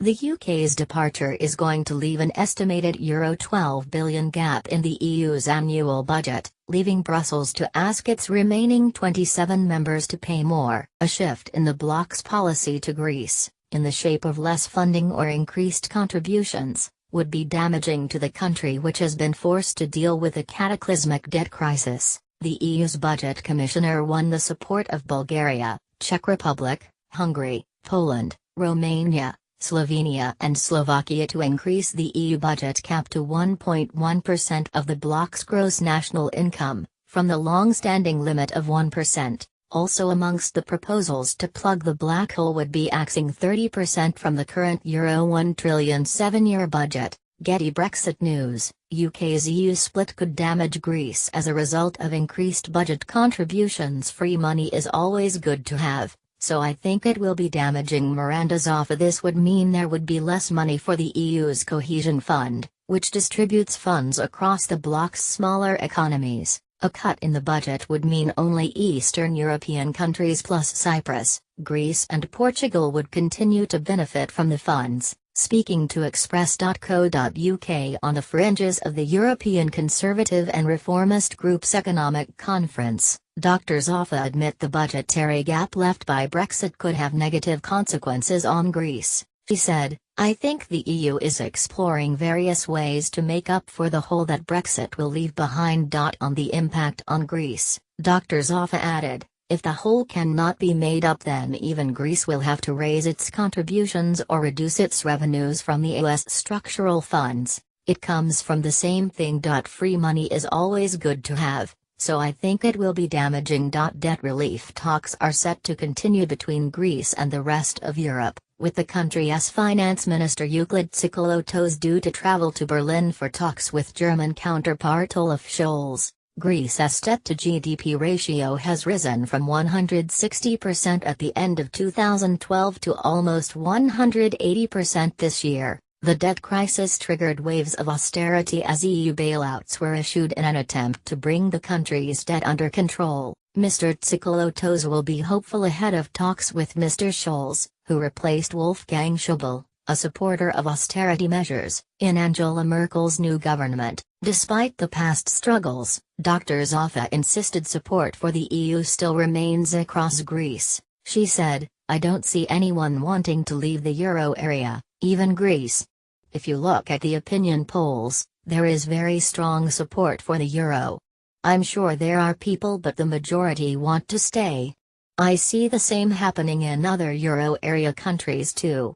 The UK's departure is going to leave an estimated €12 billion gap in the EU's annual budget, leaving Brussels to ask its remaining 27 members to pay more. A shift in the bloc's policy to Greece, in the shape of less funding or increased contributions, would be damaging to the country, which has been forced to deal with a cataclysmic debt crisis. The EU's budget commissioner won the support of Bulgaria, Czech Republic, Hungary, Poland, Romania, Slovenia and Slovakia to increase the EU budget cap to 1.1% of the bloc's gross national income, from the long-standing limit of 1%. Also amongst the proposals to plug the black hole would be axing 30% from the current €1 trillion 7-year budget. Getty. Brexit news: UK's EU split could damage Greece as a result of increased budget contributions. Free money is always good to have, so I think it will be damaging Miranda Zaffa. This would mean there would be less money for the EU's cohesion fund, which distributes funds across the bloc's smaller economies. A cut in the budget would mean only Eastern European countries plus Cyprus, Greece and Portugal would continue to benefit from the funds. Speaking to Express.co.uk on the fringes of the European Conservative and Reformist Group's economic conference, Dr. Zaffa admit the budgetary gap left by Brexit could have negative consequences on Greece. She said, "I think the EU is exploring various ways to make up for the hole that Brexit will leave behind. On the impact on Greece," Dr. Zaffa added, "if the hole cannot be made up, then even Greece will have to raise its contributions or reduce its revenues from the US structural funds. It comes from the same thing. Free money is always good to have, so I think it will be damaging. Debt relief talks are set to continue between Greece and the rest of Europe, with the country's finance minister Euclid Tsakalotos due to travel to Berlin for talks with German counterpart Olaf Scholz. Greece's debt-to-GDP ratio has risen from 160% at the end of 2012 to almost 180% this year. The debt crisis triggered waves of austerity as EU bailouts were issued in an attempt to bring the country's debt under control. Mr. Tsakalotos will be hopeful ahead of talks with Mr. Scholz, who replaced Wolfgang Schäuble, a supporter of austerity measures, in Angela Merkel's new government. Despite the past struggles, Dr. Zaffa insisted support for the EU still remains across Greece. She said, "I don't see anyone wanting to leave the euro area, even Greece. If you look at the opinion polls, there is very strong support for the euro. I'm sure there are people, but the majority want to stay. I see the same happening in other euro area countries too."